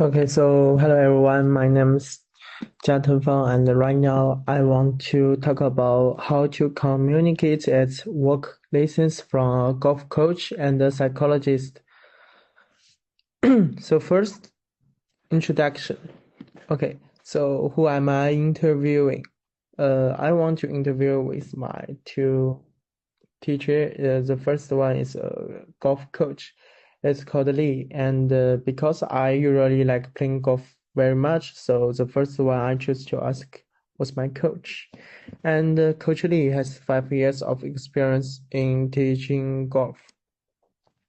Okay, so hello everyone. My name is Jiateng Fang, and right now I want to talk about how to communicate at work lessons from a golf coach and a psychologist. So first, introduction. Okay, so who am I interviewing? I want to interview with my two teacher. The first one is a golf coach. It's called Lee, and because I usually like playing golf very much, so the first one I choose to ask was my coach. And Coach Lee has 5 years of experience in teaching golf.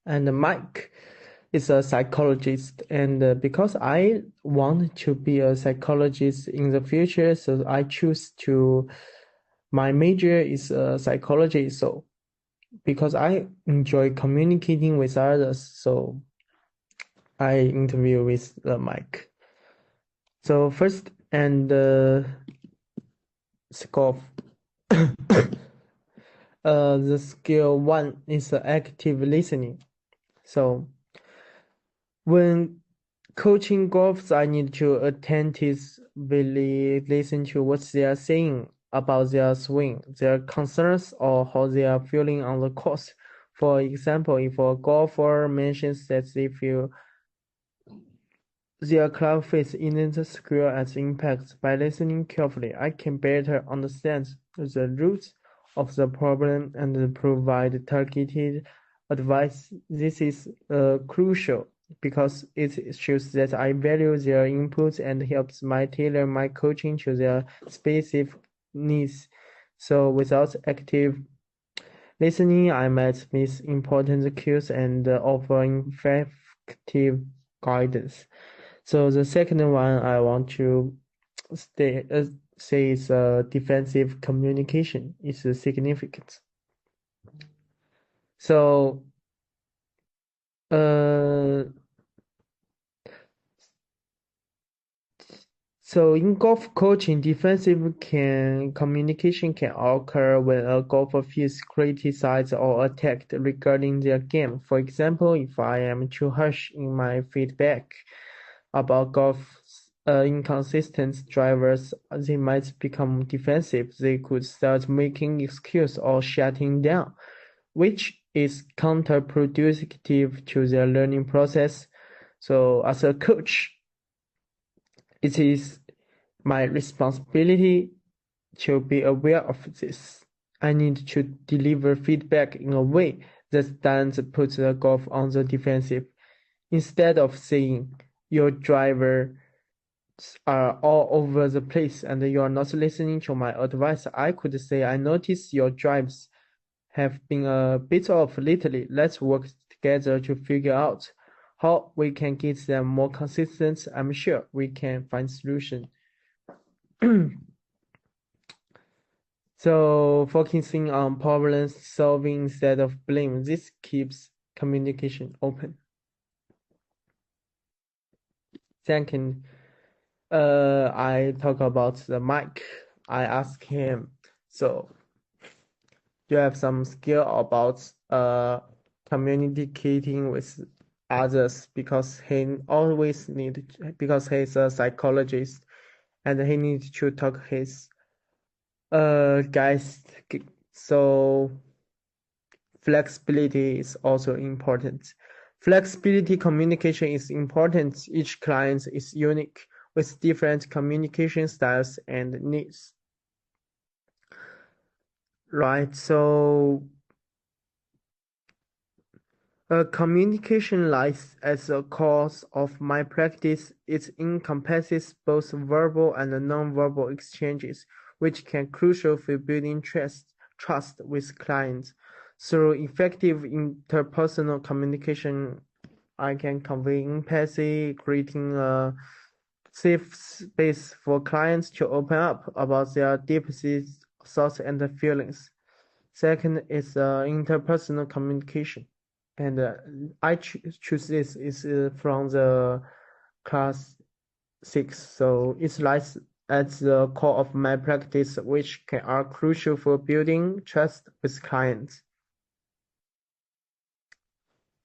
And Mike is a psychologist, and because I want to be a psychologist in the future, so I choose to. My major is psychology, so because I enjoy communicating with others, so I interview with the mic. So first, and scope. The skill one is active listening. So when coaching golfs, I need to attentively listen to what they are saying about their swing, their concerns, or how they are feeling on the course. For example, if a golfer mentions that they feel their club face isn't secure as impact, by listening carefully, I can better understand the roots of the problem and provide targeted advice. This is crucial because it shows that I value their input and helps me tailor my coaching to their specific needs. So without active listening, I might miss important cues and offer ineffective guidance. So the second one I want to stay, say is defensive communication is significant. So uh, so in golf coaching, communication can occur when a golfer feels criticized or attacked regarding their game. For example, if I am too harsh in my feedback about golf's inconsistent drivers, they might become defensive. They could start making excuses or shutting down, which is counterproductive to their learning process. So, as a coach, it is my responsibility to be aware of this. I need to deliver feedback in a way that doesn't put the golf on the defensive. Instead of saying your driver are all over the place and you are not listening to my advice, I could say, I notice your drives have been a bit off lately. Let's work together to figure out how we can get them more consistent. I'm sure we can find solution. So focusing on problem solving instead of blame, this keeps communication open. Second, I talk about the mic. I ask him, so do you have some skill about communicating with others because because he's a psychologist and he needs to talk his guys, so flexibility is also important. Flexibility communication is important. Each client is unique with different communication styles and needs. Right, so communication lies at the core of my practice. It encompasses both verbal and non-verbal exchanges, which can crucial for building trust with clients. Through effective interpersonal communication, I can convey empathy, creating a safe space for clients to open up about their deepest thoughts and feelings. Second is interpersonal communication, and I choose this is from the class 6, so it lies at the core of my practice, which are crucial for building trust with clients.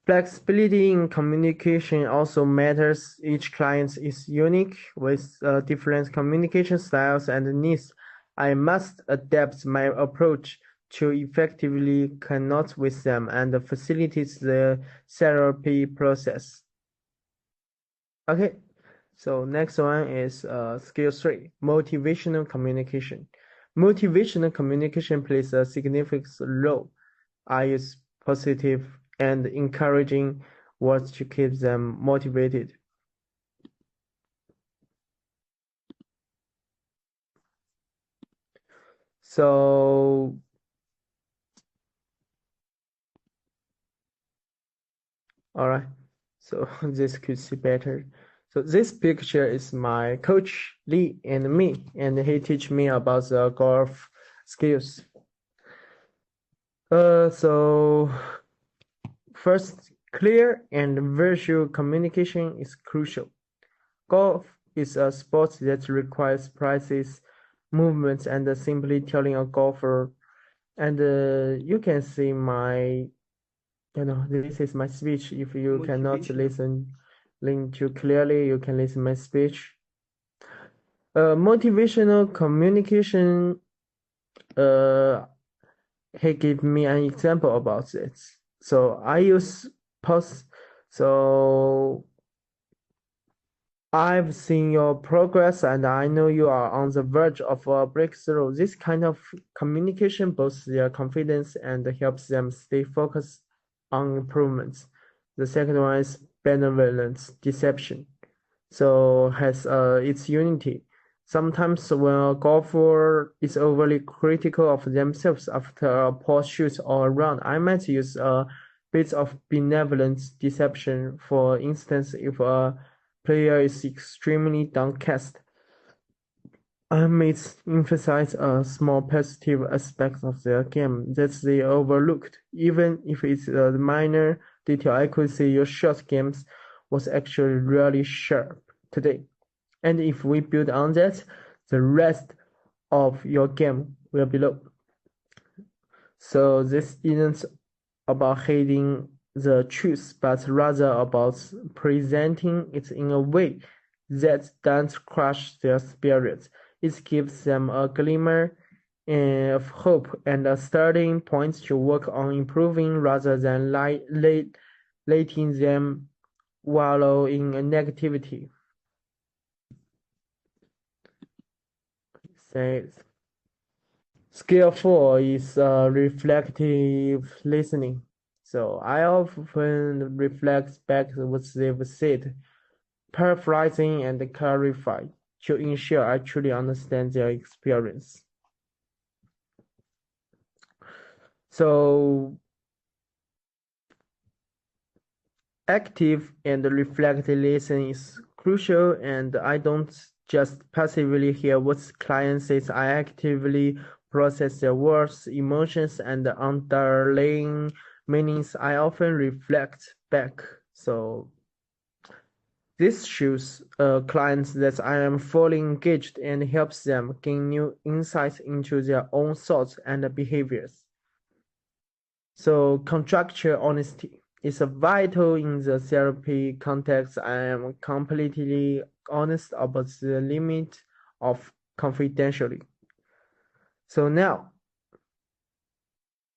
Flexibility in communication also matters. Each client is unique with different communication styles and needs. I must adapt my approach to effectively connect with them and facilitate the therapy process. Okay, so next one is skill 3, motivational communication. Motivational communication plays a significant role. I use positive and encouraging words to keep them motivated. So, all right. So this could see better. So this picture is my coach Lee and me, and he teach me about the golf skills. So first, clear and visual communication is crucial. Golf is a sport that requires precise movements and simply telling a golfer. And you can see this is my speech. If you cannot listen too clearly, you can listen my speech. Motivational communication, he gave me an example about it. So I use pause. So I've seen your progress and I know you are on the verge of a breakthrough. This kind of communication boosts their confidence and helps them stay focused on improvements. The second one is benevolence deception. So has its unity. Sometimes when a golfer is overly critical of themselves after a poor shot or a run, I might use a bit of benevolence deception. For instance, if a player is extremely downcast, I might emphasize a small positive aspect of their game that they overlooked, even if it's a minor detail. I could say your shot games was actually really sharp today. And if we build on that, the rest of your game will be low. So this isn't about hating the truth, but rather about presenting it in a way that doesn't crush their spirits. It gives them a glimmer of hope and a starting point to work on improving rather than letting them wallow in negativity. Says skill 4 is reflective listening. So I often reflect back what they've said, paraphrasing and clarify to ensure I truly understand their experience. So active and reflective listening is crucial, and I don't just passively hear what the client says. I actively process their words, emotions, and underlying meanings. I often reflect back. So this shows clients that I am fully engaged and helps them gain new insights into their own thoughts and behaviors. So contractual honesty is vital in the therapy context. I am completely honest about the limit of confidentiality. So now,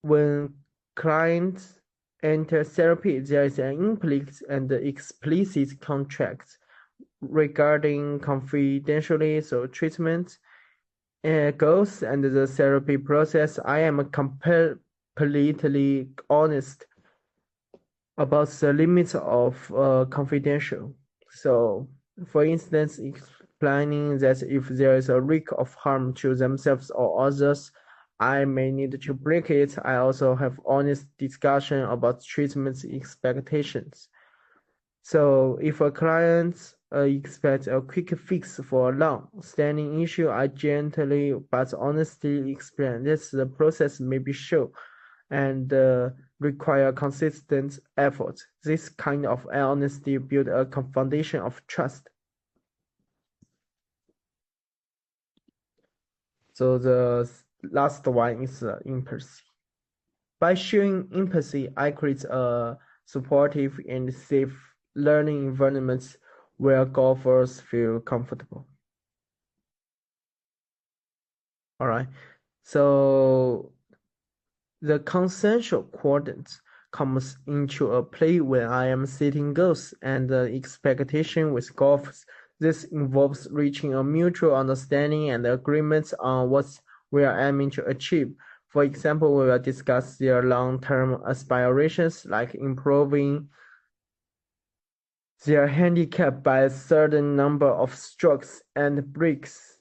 when clients enter therapy, there is an implicit and explicit contract regarding confidentiality, so treatment goals and the therapy process. I am completely honest about the limits of confidential. So, for instance, explaining that if there is a risk of harm to themselves or others, I may need to break it. I also have honest discussion about treatment expectations. So if a client expects a quick fix for a long-standing issue, I gently but honestly explain that the process may be slow and require consistent effort. This kind of honesty builds a foundation of trust. So the last one is empathy. By showing empathy, I create a supportive, and safe learning environments where golfers feel comfortable. All right. So the consensual quadrant comes into a play when I am setting goals and expectation with golfers. This involves reaching a mutual understanding and agreement on what we are aiming to achieve. For example, we will discuss their long-term aspirations, like improving their handicap by a certain number of strokes and breaks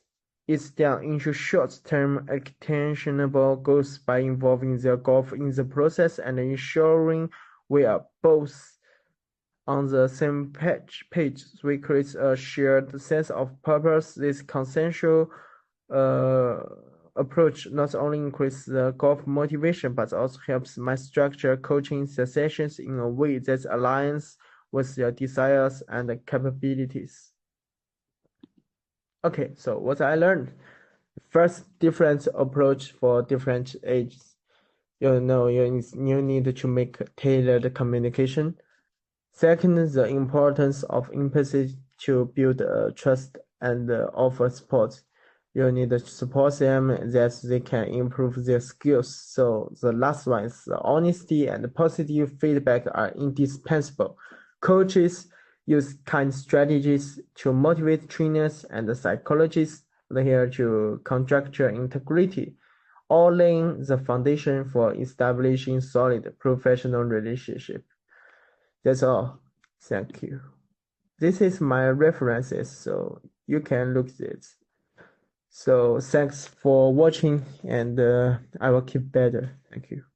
it down into short-term attainable goals by involving their golf in the process and ensuring we are both on the same page. We create a shared sense of purpose. This consensual uh, approach not only increases the golf motivation but also helps my structure coaching sessions in a way that aligns with their desires and capabilities. Okay, so what I learned. First, different approach for different ages. You need to make tailored communication. Second, the importance of empathy to build trust and offer support. You need to support them that they can improve their skills. So the last one is the honesty and positive feedback are indispensable. Coaches use kind strategies to motivate trainers and psychologists adhere to contractual integrity, all laying the foundation for establishing solid professional relationship. That's all. Thank you. This is my references, so you can look it. So thanks for watching, and I will keep better. Thank you.